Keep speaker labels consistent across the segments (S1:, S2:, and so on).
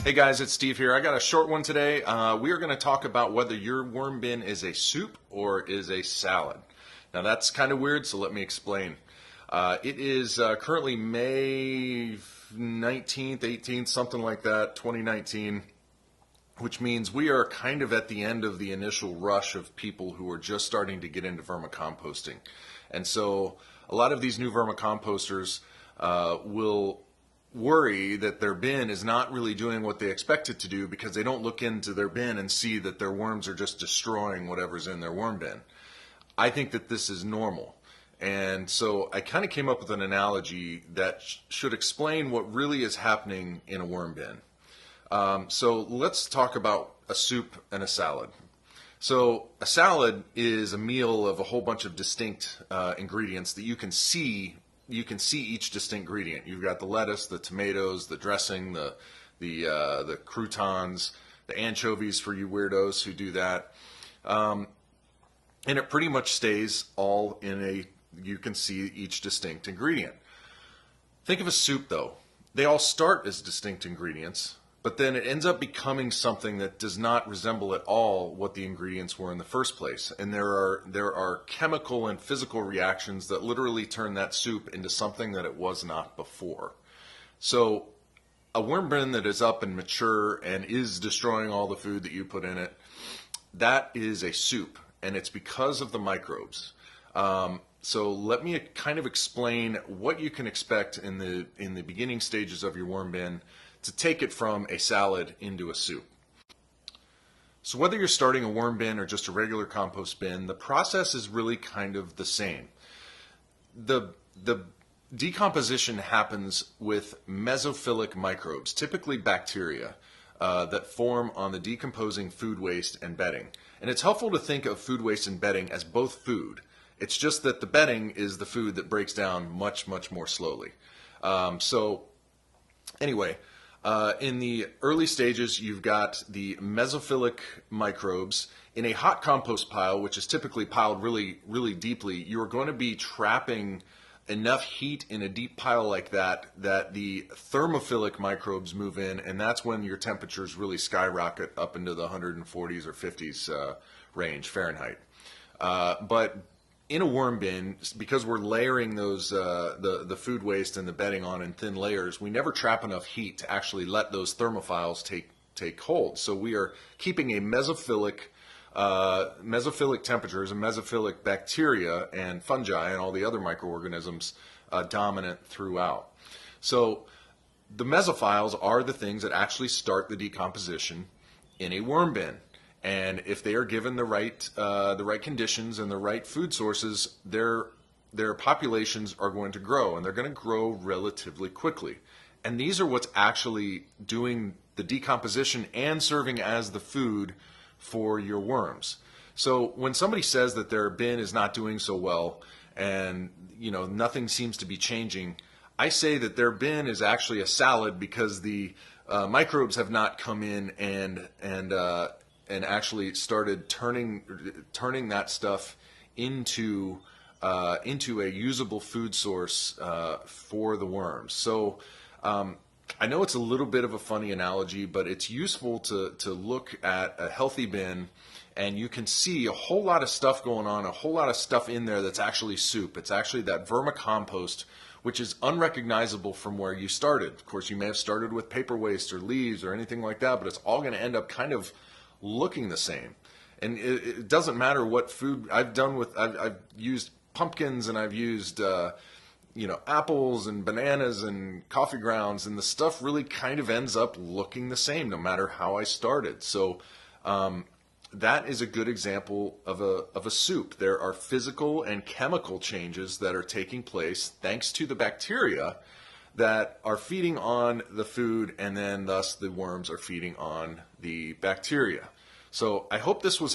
S1: Hey guys, it's Steve here. I got a short one today. We are going to talk about whether your worm bin is a soup or is a salad. Now that's kind of weird, so let me explain. It is currently May 19th, 18th, something like that, 2019, which means we are kind of at the end of the initial rush of people who are just starting to get into vermicomposting. And so a lot of these new vermicomposters will worry that their bin is not really doing what they expect it to do because they don't look into their bin and see that their worms are just destroying whatever's in their worm bin. I think that this is normal. And so I kind of came up with an analogy that should explain what really is happening in a worm bin. So let's talk about a soup and a salad. So a salad is a meal of a whole bunch of distinct ingredients that you can see each distinct ingredient. You've got the lettuce, the tomatoes, the dressing, the croutons, the anchovies for you weirdos who do that. And it pretty much stays all in you can see each distinct ingredient. Think of a soup though. They all start as distinct ingredients, but then it ends up becoming something that does not resemble at all what the ingredients were in the first place. And there are chemical and physical reactions that literally turn that soup into something that it was not before. So a worm bin that is up and mature and is destroying all the food that you put in it, that is a soup, and it's because of the microbes. So let me kind of explain what you can expect in the beginning stages of your worm bin to take it from a salad into a soup. So whether you're starting a worm bin or just a regular compost bin, the process is really kind of the same. The decomposition happens with mesophilic microbes, typically bacteria, that form on the decomposing food waste and bedding. And it's helpful to think of food waste and bedding as both food. It's just that the bedding is the food that breaks down much, much more slowly. Anyway, in the early stages, you've got the mesophilic microbes. In a hot compost pile, which is typically piled really, really deeply, you're going to be trapping enough heat in a deep pile like that the thermophilic microbes move in, and that's when your temperatures really skyrocket up into the 140s or 50s range Fahrenheit. But in a worm bin, because we're layering those the food waste and the bedding on in thin layers, we never trap enough heat to actually let those thermophiles take hold. So we are keeping a mesophilic temperatures and mesophilic bacteria and fungi and all the other microorganisms dominant throughout. So the mesophiles are the things that actually start the decomposition in a worm bin. And if they are given the right conditions and the right food sources, their populations are going to grow, and they're going to grow relatively quickly. And these are what's actually doing the decomposition and serving as the food for your worms. So when somebody says that their bin is not doing so well and nothing seems to be changing, I say that their bin is actually a salad because the microbes have not come in and actually started turning that stuff into a usable food source for the worms. So I know it's a little bit of a funny analogy, but it's useful to look at a healthy bin, and you can see a whole lot of stuff going on, a whole lot of stuff in there that's actually soup. It's actually that vermicompost, which is unrecognizable from where you started. Of course, you may have started with paper waste or leaves or anything like that, but it's all going to end up kind of looking the same. And it doesn't matter what food I've done with. I've used pumpkins, and I've used apples and bananas and coffee grounds, and the stuff really kind of ends up looking the same no matter how I started. So that is a good example of a soup. There are physical and chemical changes that are taking place thanks to the bacteria that are feeding on the food, and then thus the worms are feeding on the bacteria. So I hope this was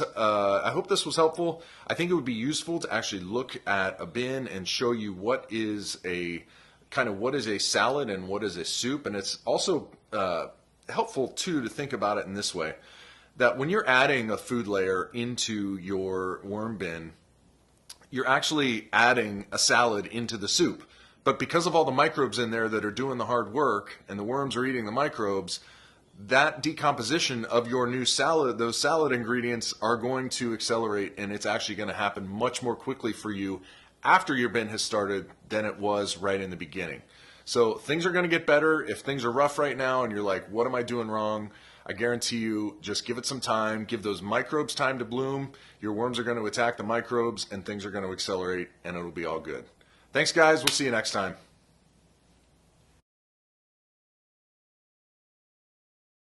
S1: helpful. I think it would be useful to actually look at a bin and show you what is a salad and what is a soup, and it's also helpful too to think about it in this way: that when you're adding a food layer into your worm bin, you're actually adding a salad into the soup. But because of all the microbes in there that are doing the hard work and the worms are eating the microbes, that decomposition of your new salad, those salad ingredients are going to accelerate, and it's actually going to happen much more quickly for you after your bin has started than it was right in the beginning. So things are going to get better. If things are rough right now and you're like, what am I doing wrong? I guarantee you, just give it some time, give those microbes time to bloom. Your worms are going to attack the microbes and things are going to accelerate and it'll be all good. Thanks guys, we'll see you next time.